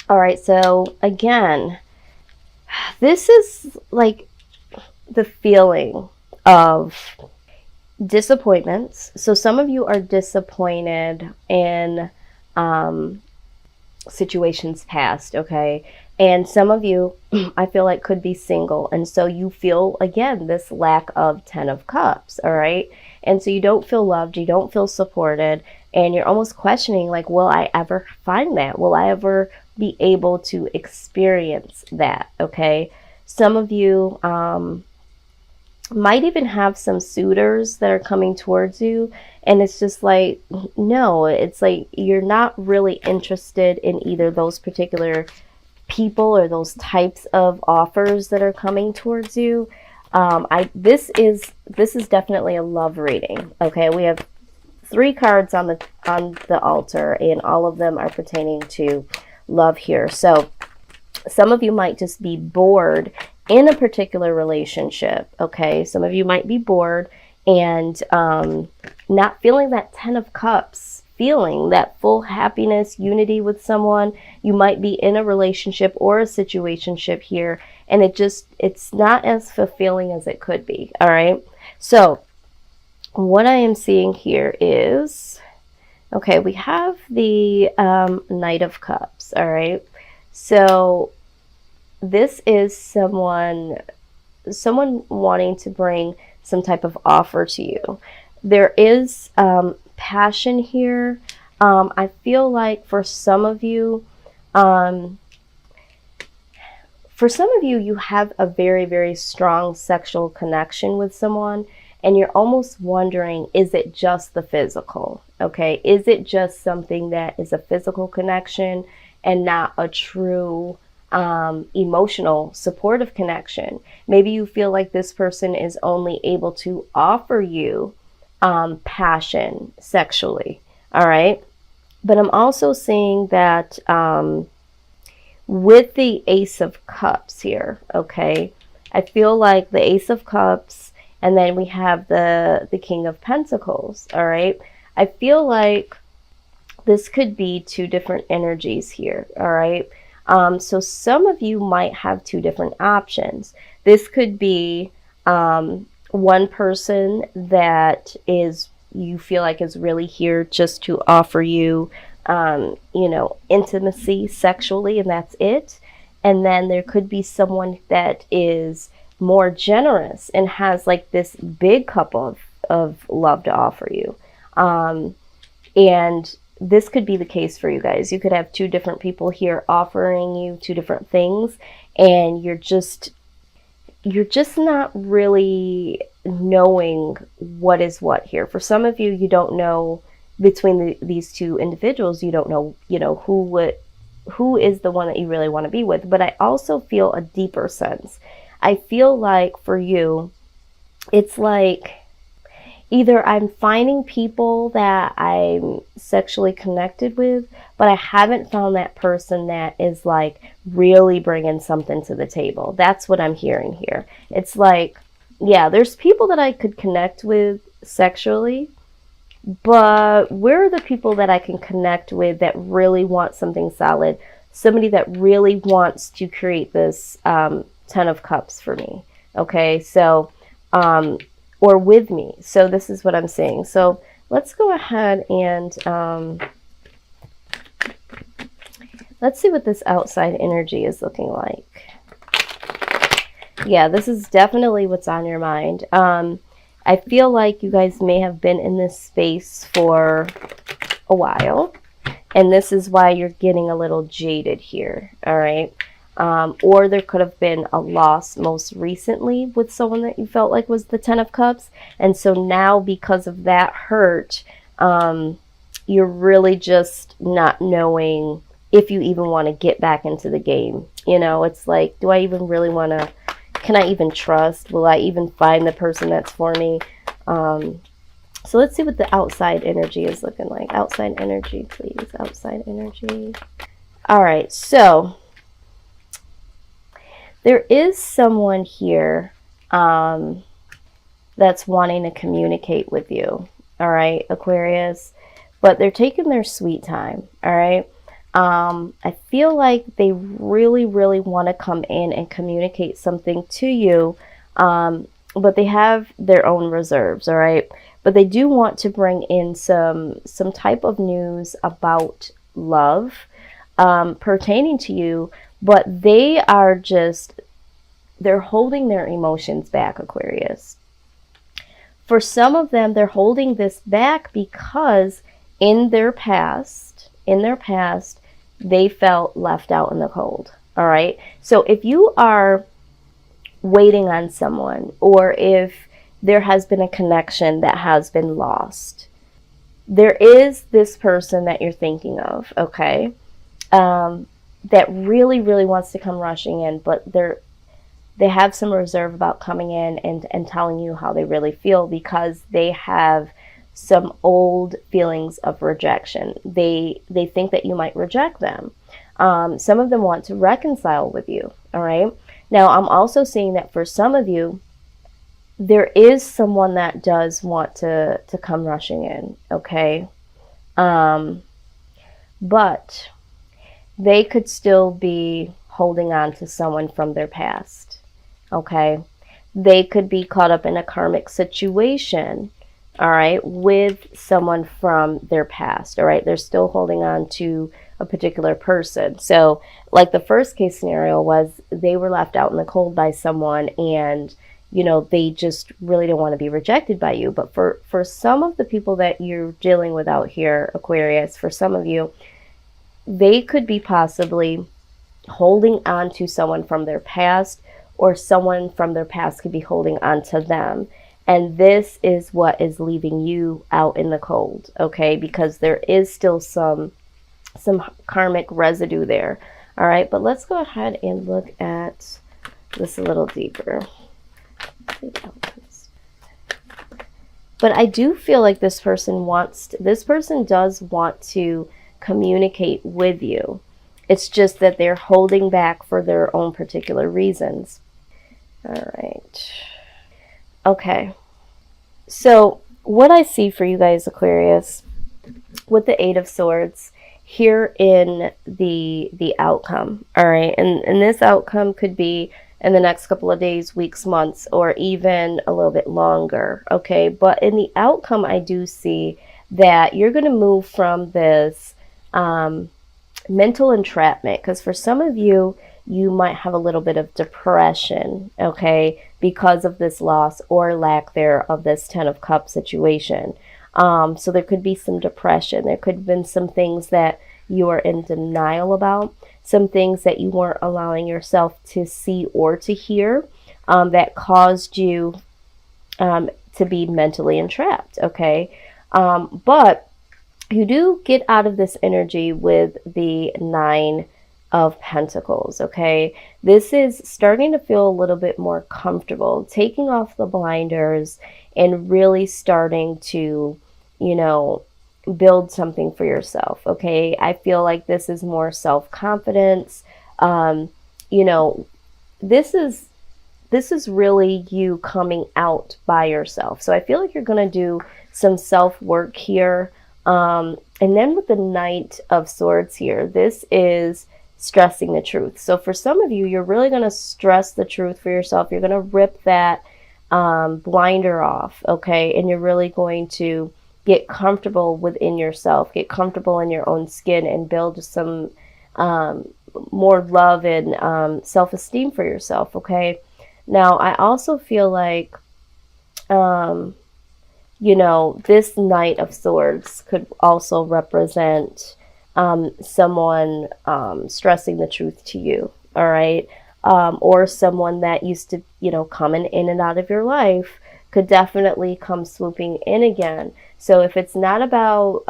All right, so again, this is like the feeling of disappointments. So some of you are disappointed in situations past, okay? And some of you, I feel like, could be single. And so you feel, again, this lack of 10 of Cups, all right? And so you don't feel loved, you don't feel supported, and you're almost questioning, like, will I ever find that? Will I ever be able to experience that, okay? Some of you might even have some suitors that are coming towards you, and it's just like, no, it's like you're not really interested in either those particular people or those types of offers that are coming towards you. This is definitely a love reading. Okay, we have 3 cards on the altar, and all of them are pertaining to love here. So some of you might just be bored in a particular relationship. Okay, some of you might be bored and not feeling that 10 of Cups, feeling that full happiness, unity with someone. You might be in a relationship or a situationship here, and it's not as fulfilling as it could be. All right, so what I am seeing here is, okay, we have the Knight of Cups. All right, so this is someone wanting to bring some type of offer to you. There is passion here. I feel like for some of you, you have a very, very strong sexual connection with someone, and you're almost wondering, is it just the physical? Okay, is it just something that is a physical connection and not a true emotional supportive connection? Maybe you feel like this person is only able to offer you passion sexually. All right, but I'm also seeing that with the Ace of Cups here, okay, I feel like the Ace of Cups, and then we have the King of Pentacles. All right, I feel like this could be 2 different energies here. All right, so some of you might have 2 different options. This could be one person that you feel like is really here just to offer you, intimacy sexually, and that's it. And then there could be someone that is more generous and has like this big cup of love to offer you. And this could be the case for you guys. You could have 2 different people here offering you 2 different things, and you're just not really knowing what is what here. For some of you, you don't know between these 2 individuals. You don't know, who is the one that you really want to be with. But I also feel a deeper sense. I feel like for you, it's like either I'm finding people that I'm sexually connected with, but I haven't found that person that is like really bringing something to the table. That's what I'm hearing here. It's like, yeah, there's people that I could connect with sexually, but where are the people that I can connect with that really want something solid? Somebody that really wants to create this 10 of Cups for me. Okay, so or with me. So this is what I'm seeing. So let's go ahead and let's see what this outside energy is looking like. Yeah, this is definitely what's on your mind. I feel like you guys may have been in this space for a while, and this is why you're getting a little jaded here. All right. Or there could have been a loss most recently with someone that you felt like was the 10 of Cups. And so now, because of that hurt, you're really just not knowing if you even want to get back into the game. It's like, do I even really want to, can I even trust? Will I even find the person that's for me? So let's see what the outside energy is looking like. Outside energy, please. Outside energy. All right, so there is someone here that's wanting to communicate with you. All right, Aquarius. But they're taking their sweet time. All right. I feel like they really, really want to come in and communicate something to you, but they have their own reserves, all right? But they do want to bring in some type of news about love pertaining to you, but they are just, they're holding their emotions back, Aquarius. For some of them, they're holding this back because in their past, they felt left out in the cold. All right. So if you are waiting on someone, or if there has been a connection that has been lost, there is this person that you're thinking of, okay, that really, really wants to come rushing in, but they have some reserve about coming in and telling you how they really feel, because they have some old feelings of rejection. They think that you might reject them. Some of them want to reconcile with you, all right? Now, I'm also seeing that for some of you, there is someone that does want to come rushing in, okay? But they could still be holding on to someone from their past, okay? They could be caught up in a karmic situation, all right, with someone from their past, all right? They're still holding on to a particular person. So like the first case scenario was they were left out in the cold by someone, and you know, they just really don't want to be rejected by you. But for some of the people that you're dealing with out here, Aquarius, for some of you, they could be possibly holding on to someone from their past, or someone from their past could be holding on to them. And this is what is leaving you out in the cold, okay? Because there is still some karmic residue there, all right? But let's go ahead and look at this a little deeper. But I do feel like this person does want to communicate with you. It's just that they're holding back for their own particular reasons. All right. Okay. So what I see for you guys, Aquarius, with the Eight of Swords here in the outcome, all right? And this outcome could be in the next couple of days, weeks, months, or even a little bit longer, okay? But in the outcome, I do see that you're going to move from this mental entrapment, because for some of you, you might have a little bit of depression, okay, because of this loss or lack there of this Ten of Cups situation. So there could be some depression. There could have been some things that you are in denial about, some things that you weren't allowing yourself to see or to hear, that caused you to be mentally entrapped, okay? But you do get out of this energy with the Nine of Pentacles, okay? This is starting to feel a little bit more comfortable, taking off the blinders and really starting to, you know, build something for yourself, okay? I feel like this is more self-confidence. You know, this is really you coming out by yourself. So I feel like you're going to do some self-work here. And then with the Knight of Swords here, this is stressing the truth. So for some of you, you're really going to stress the truth for yourself. You're going to rip that blinder off, okay? And you're really going to get comfortable within yourself, get comfortable in your own skin, and build some more love and self-esteem for yourself, okay? Now, I also feel like, you know, this Knight of Swords could also represent someone stressing the truth to you, all right? Or someone that used to, you know, coming in and out of your life could definitely come swooping in again. So if it's not about,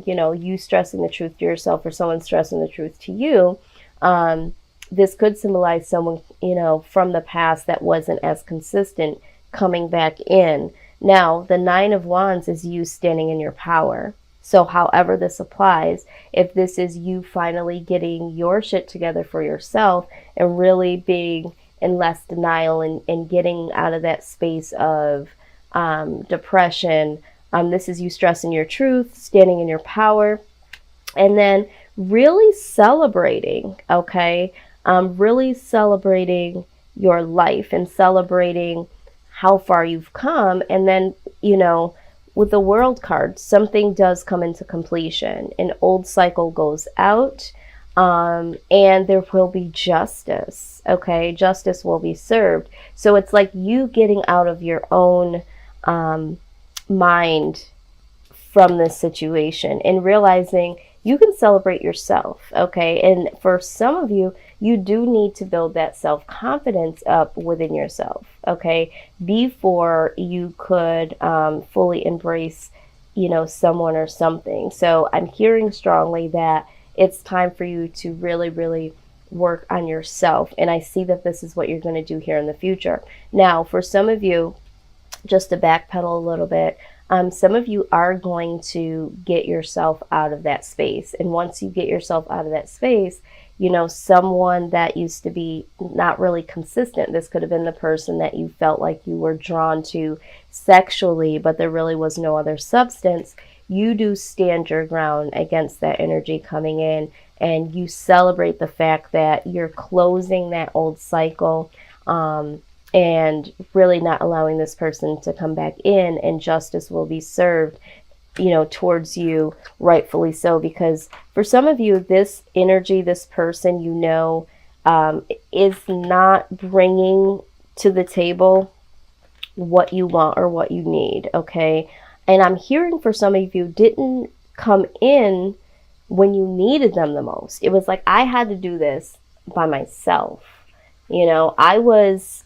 you know, you stressing the truth to yourself or someone stressing the truth to you, this could symbolize someone, you know, from the past that wasn't as consistent coming back in. Now, the Nine of Wands is you standing in your power. So however this applies, if this is you finally getting your shit together for yourself and really being in less denial and getting out of that space of depression, this is you stressing your truth, standing in your power, and then really celebrating, okay? Really celebrating your life and celebrating how far you've come. And then, you know, with the World card, something does come into completion. An old cycle goes out, and there will be justice, okay? Justice will be served. So it's like you getting out of your own mind from this situation and realizing you can celebrate yourself, okay? And for some of you, you do need to build that self-confidence up within yourself, okay? Before you could fully embrace, you know, someone or something. So I'm hearing strongly that it's time for you to really, really work on yourself. And I see that this is what you're going to do here in the future. Now, for some of you, just to backpedal a little bit, some of you are going to get yourself out of that space. And once you get yourself out of that space, you know, someone that used to be not really consistent, this could have been the person that you felt like you were drawn to sexually, but there really was no other substance. You do stand your ground against that energy coming in, and you celebrate the fact that you're closing that old cycle, and really not allowing this person to come back in, and justice will be served, you know, towards you, rightfully so. Because for some of you, this energy, this person, you know, is not bringing to the table what you want or what you need, okay? And I'm hearing for some of you, didn't come in when you needed them the most. It was like, I had to do this by myself. You know, I was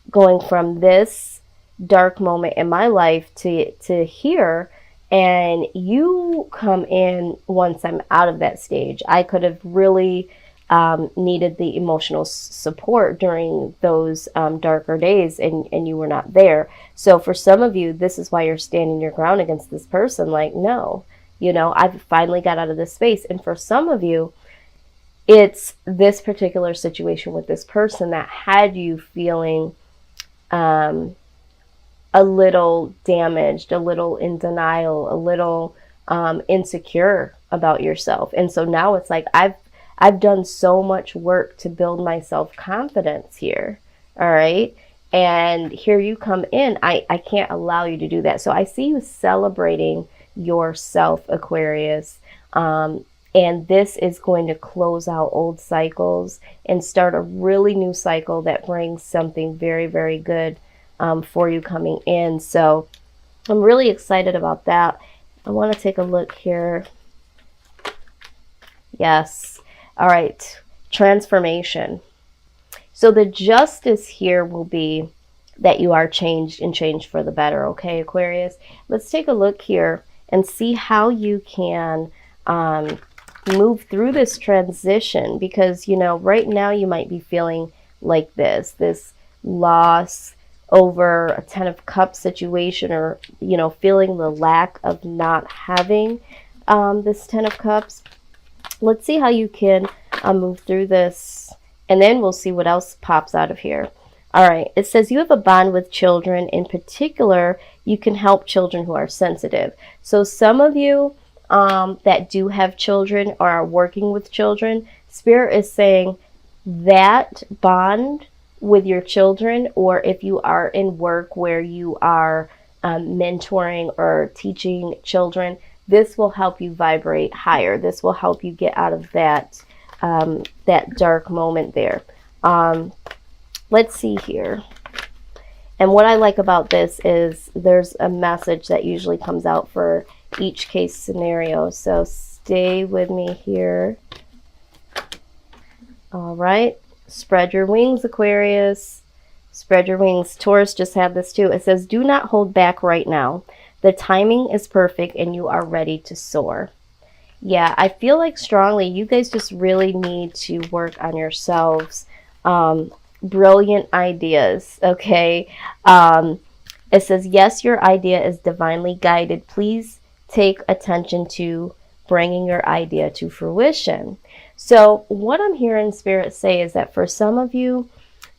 going from this dark moment in my life to here, and you come in once I'm out of that stage. I could have really needed the emotional support during those darker days, and you were not there. So for some of you, this is why you're standing your ground against this person. Like, no, you know, I've finally got out of this space. And for some of you, it's this particular situation with this person that had you feeling a little damaged, a little in denial, a little insecure about yourself. And so now it's like, I've done so much work to build my self-confidence here. All right. And here you come in. I can't allow you to do that. So I see you celebrating yourself, Aquarius. And this is going to close out old cycles and start a really new cycle that brings something very, very good for you coming in. So I'm really excited about that. I want to take a look here. Yes. All right. Transformation. So the justice here will be that you are changed and changed for the better. Okay, Aquarius. Let's take a look here and see how you can move through this transition, because, you know, right now you might be feeling like this loss over a 10 of Cups situation, or, you know, feeling the lack of not having this 10 of Cups. Let's see how you can move through this, and then we'll see what else pops out of here. All right, it says you have a bond with children. In particular, you can help children who are sensitive. So some of you that do have children or are working with children, Spirit is saying that bond with your children, or if you are in work where you are mentoring or teaching children, this will help you vibrate higher. This will help you get out of that that dark moment there. Let's see here. And what I like about this is there's a message that usually comes out for each case scenario. So stay with me here. All right. Spread your wings, Aquarius. Spread your wings. Taurus just had this too. It says, do not hold back right now. The timing is perfect and you are ready to soar. Yeah, I feel like strongly you guys just really need to work on yourselves. Brilliant ideas, okay? It says, yes, your idea is divinely guided. Please take attention to bringing your idea to fruition. So what I'm hearing Spirit say is that for some of you,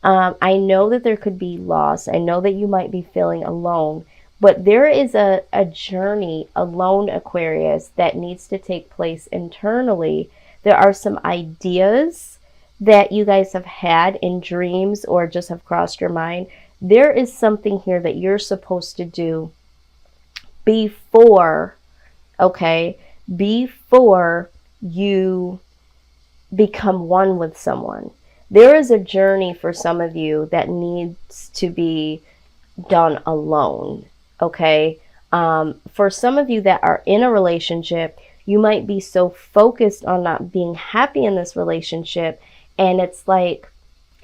I know that there could be loss. I know that you might be feeling alone, but there is a journey alone, Aquarius, that needs to take place internally There are some ideas that you guys have had in dreams or just have crossed your mind. There is something here that you're supposed to do before, okay, before you become one with someone. There is a journey for some of you that needs to be done alone, okay? For some of you that are in a relationship, you might be so focused on not being happy in this relationship, and it's like,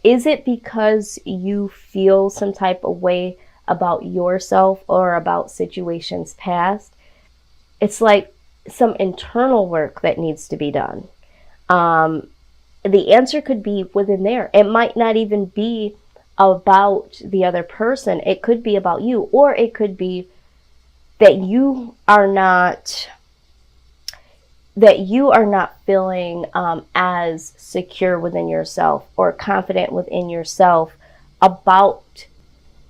is it because you feel some type of way about yourself or about situations past? It's like some internal work that needs to be done. The answer could be within there. It might not even be about the other person. It could be about you, or it could be that you are not feeling as secure within yourself or confident within yourself about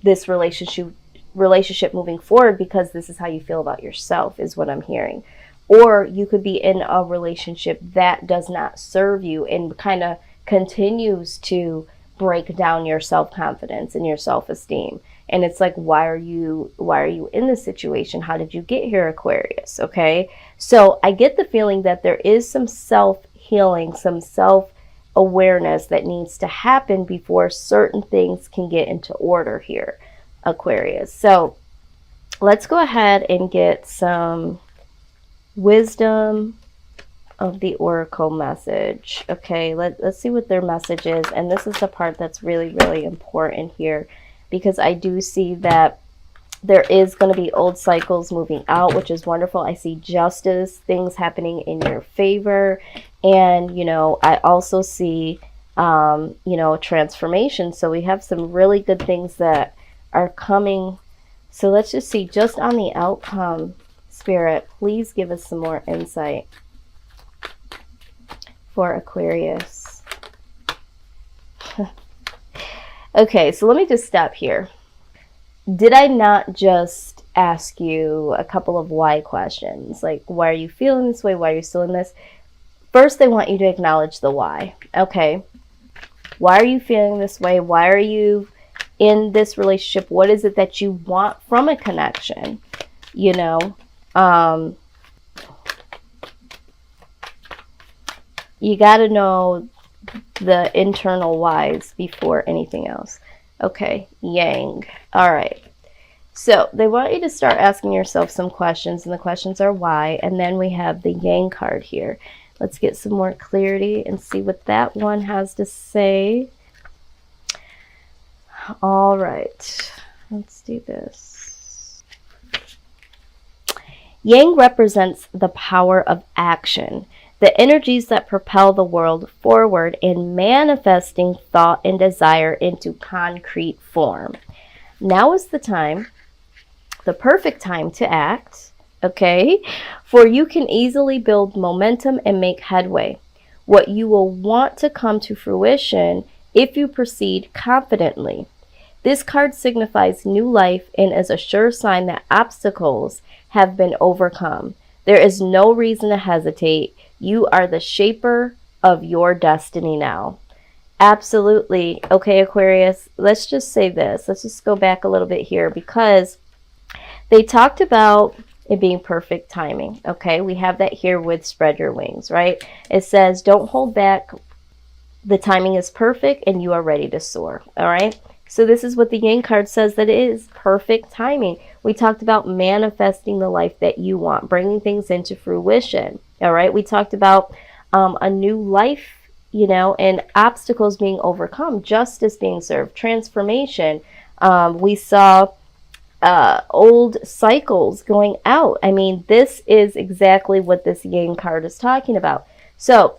this relationship moving forward, because this is how you feel about yourself, is what I'm hearing. Or you could be in a relationship that does not serve you and kind of continues to break down your self-confidence and your self-esteem. And it's like, why are you in this situation? How did you get here, Aquarius? Okay. So I get the feeling that there is some self-healing, some self-awareness that needs to happen before certain things can get into order here, Aquarius. So let's go ahead and get some wisdom of the oracle message. Okay, let's see what their message is. And this is the part that's really, really important here, because I do see that there is going to be old cycles moving out, which is wonderful. I see justice, things happening in your favor. And, you know, I also see, you know, transformation. So we have some really good things that are coming. So let's just see, just on the outcome, Spirit, please give us some more insight for Aquarius. Okay, so let me just stop here. Did I not just ask you a couple of why questions? Like, why are you feeling this way? Why are you still in this? First, they want you to acknowledge the why. Okay, why are you feeling this way? Why are you in this relationship? What is it that you want from a connection? You know, you got to know the internal whys before anything else. Okay, Yang. All right. So they want you to start asking yourself some questions, and the questions are why. And then we have the Yang card here. Let's get some more clarity and see what that one has to say. All right, let's do this. Yang represents the power of action, the energies that propel the world forward in manifesting thought and desire into concrete form. Now is the time, the perfect time to act, okay? For you can easily build momentum and make headway. What you will want to come to fruition if you proceed confidently. This card signifies new life and is a sure sign that obstacles have been overcome. There is no reason to hesitate. You are the shaper of your destiny now. Absolutely. Okay, Aquarius, let's just say this. Let's just go back a little bit here, because they talked about it being perfect timing. Okay, we have that here with spread your wings, right? It says, don't hold back. The timing is perfect and you are ready to soar. All right. So this is what the Yang card says, that it is perfect timing. We talked about manifesting the life that you want, bringing things into fruition. All right. We talked about a new life, you know, and obstacles being overcome, justice being served, transformation. We saw old cycles going out. I mean, this is exactly what this Yang card is talking about. So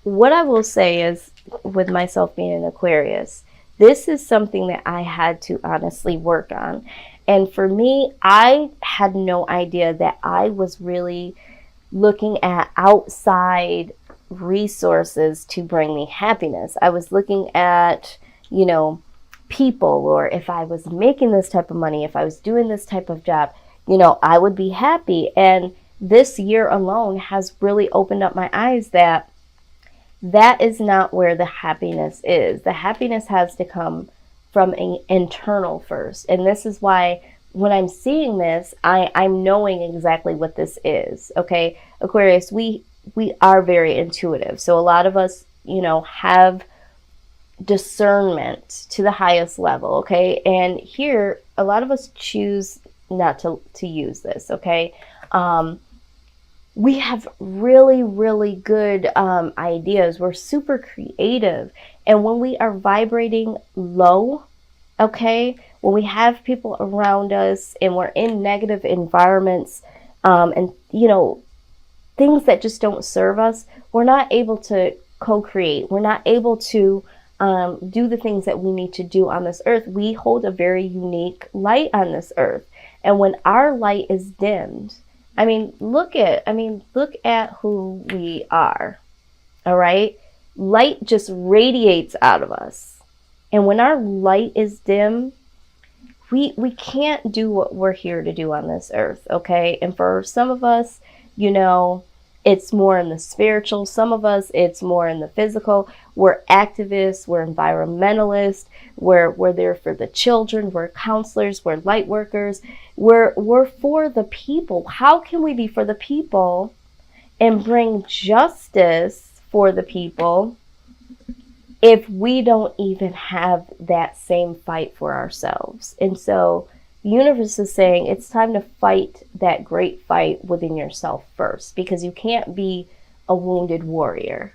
what I will say is, with myself being an Aquarius, this is something that I had to honestly work on. And for me, I had no idea that I was really looking at outside resources to bring me happiness. I was looking at, you know, people, or if I was making this type of money, if I was doing this type of job, you know, I would be happy. And this year alone has really opened up my eyes that that is not where the happiness is. The happiness has to come from an internal first. And this is why when I'm seeing this, I'm knowing exactly what this is. Okay, Aquarius, we are very intuitive. So a lot of us, you know, have discernment to the highest level. Okay, and here a lot of us choose not to use this. Okay, we have really, really good ideas. We're super creative. And when we are vibrating low, okay, when we have people around us and we're in negative environments, and, you know, things that just don't serve us, we're not able to co-create. We're not able to do the things that we need to do on this earth. We hold a very unique light on this earth. And when our light is dimmed, look at who we are. All right? Light just radiates out of us. And when our light is dim, we can't do what we're here to do on this earth, okay? And for some of us, you know, it's more in the spiritual. Some of us, it's more in the physical. We're activists, we're environmentalists, we're there for the children, we're counselors, we're light workers. We're for the people. How can we be for the people and bring justice for the people if we don't even have that same fight for ourselves? And so the universe is saying it's time to fight that great fight within yourself first, because you can't be a wounded warrior.